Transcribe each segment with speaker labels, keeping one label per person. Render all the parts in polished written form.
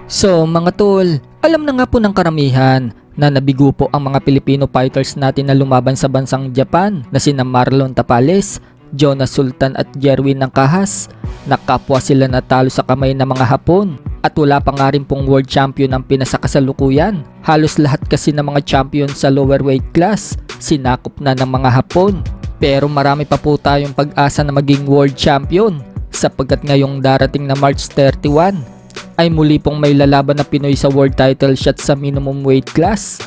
Speaker 1: So mga tol, alam na nga po ng karamihan na nabigo po ang mga Pilipino fighters natin na lumaban sa bansang Japan na sina Marlon Tapales, Jonas Sultan at Jerwin Nangkahas. Nakapwa sila natalo sa kamay ng mga Hapon at wala pa nga rin pong world champion ang pinasakasalukuyan. Halos lahat kasi ng mga champion sa lower weight class sinakop na ng mga Hapon. Pero marami pa po tayong pag-asa na maging world champion sapagkat ngayong darating na March 31 ay muli pong may lalaban na Pinoy sa world title shot sa minimum weight class.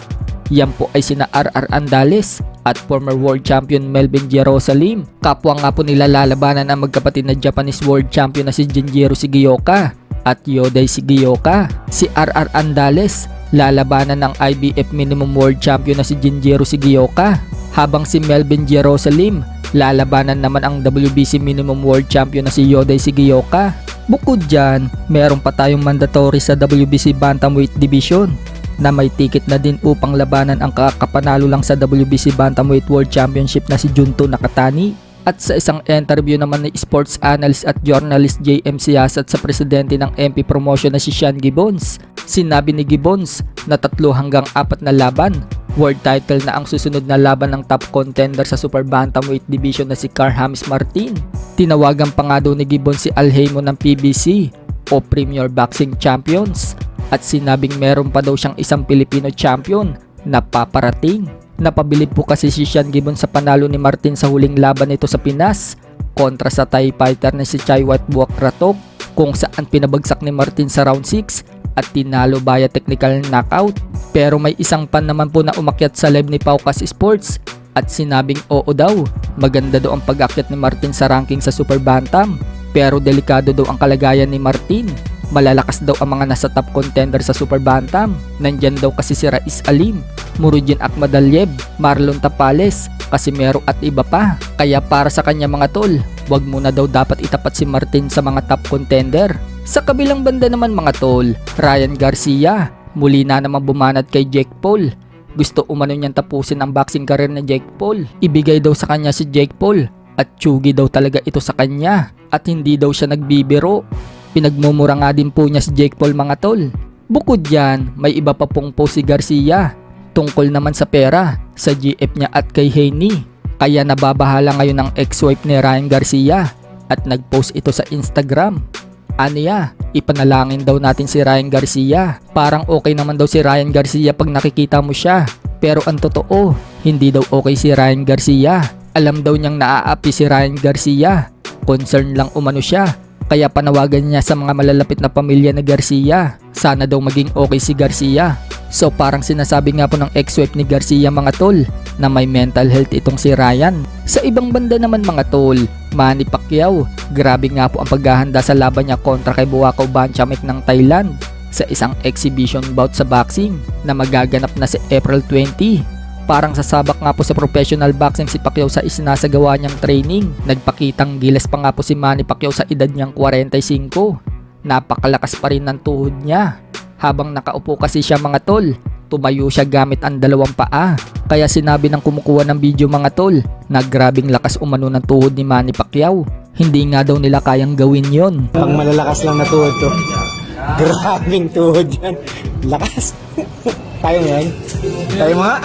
Speaker 1: Yan po ay sina RR Andales at former world champion Melvin Jerusalem. Kapwa nga po nila lalabanan ang magkapatid na Japanese world champion na si Jinjiro Shigeoka at Yodai Shigeoka. Si RR Andales lalabanan ng IBF minimum world champion na si Jinjiro Shigeoka, habang si Melvin Jerusalem lalabanan naman ang WBC minimum world champion na si Yodai Shigeoka. Bukod dyan, meron pa tayong mandatory sa WBC Bantamweight Division na may ticket na din upang labanan ang kakapanalo lang sa WBC Bantamweight World Championship na si Junto Nakatani. At sa isang interview naman ni sports analyst at journalist JM Siasat sa presidente ng MP Promotion na si Sean Gibbons, sinabi ni Gibbons na 3 hanggang 4 na laban, world title na ang susunod na laban ng top contender sa Super Bantamweight Division na si Carl James Martin. Tinawagan pa nga daw ni Gibbons si Al Haymon ng PBC o Premier Boxing Champions at sinabing meron pa daw siyang isang Filipino champion na paparating. Napabilib po kasi si Sean Gibbons sa panalo ni Martin sa huling laban nito sa Pinas kontra sa Thai fighter na si Chai Wat Buak Ratok, kung saan pinabagsak ni Martin sa round 6 at tinalo via technical knockout. Pero may isang fan naman po na umakyat sa live ni Paukas Sports at sinabing oo daw, maganda daw ang pag-akyat ni Martin sa ranking sa Super Bantam, pero delikado daw ang kalagayan ni Martin. Malalakas daw ang mga nasa top contender sa Super Bantam. Nandyan daw kasi si Rais Alim, Murudin Akhmadaliev, Marlon Tapales, Casimero at iba pa. Kaya para sa kanya mga tol, wag muna daw dapat itapat si Martin sa mga top contender. Sa kabilang banda naman mga tol, Ryan Garcia muli na naman bumanat kay Jake Paul. Gusto umano niyang tapusin ang boxing career ni Jake Paul. Ibigay daw sa kanya si Jake Paul at tsugi daw talaga ito sa kanya at hindi daw siya nagbibiro. Pinagmumura nga din po niya si Jake Paul mga tol. Bukod dyan, may iba pa pong post si Garcia tungkol naman sa pera sa GF niya at kay Haney. Kaya nababahala ngayon ang ex-wife ni Ryan Garcia at nagpost ito sa Instagram. Aniya, ipanalangin daw natin si Ryan Garcia. Parang okay naman daw si Ryan Garcia pag nakikita mo siya. Pero ang totoo, hindi daw okay si Ryan Garcia. Alam daw niyang naaapi si Ryan Garcia. Concern lang umano siya. Kaya panawagan niya sa mga malalapit na pamilya ni Garcia. Sana daw maging okay si Garcia. So parang sinasabi nga po ng ex-wife ni Garcia mga tol na may mental health itong si Ryan. Sa ibang banda naman mga tol, Manny Pacquiao, grabe nga po ang paghahanda sa laban niya kontra kay Buakaw Banchamek ng Thailand sa isang exhibition bout sa boxing na magaganap na sa April 20. Parang sasabak nga po sa professional boxing si Pacquiao sa isinasagawa niyang training. Nagpakitang gilas pa nga po si Manny Pacquiao sa edad niyang 45. Napakalakas pa rin ng tuhod niya. Habang nakaupo kasi siya mga tol, tumayo siya gamit ang 2 paa. Kaya sinabi ng kumukuha ng video mga tol na grabing lakas umano ng tuhod ni Manny Pacquiao. Hindi nga daw nila kayang gawin yon.
Speaker 2: Pang malalakas lang na tuhod to. Grabing tuhod yan. Lakas. Tayo nga. Tayo mga.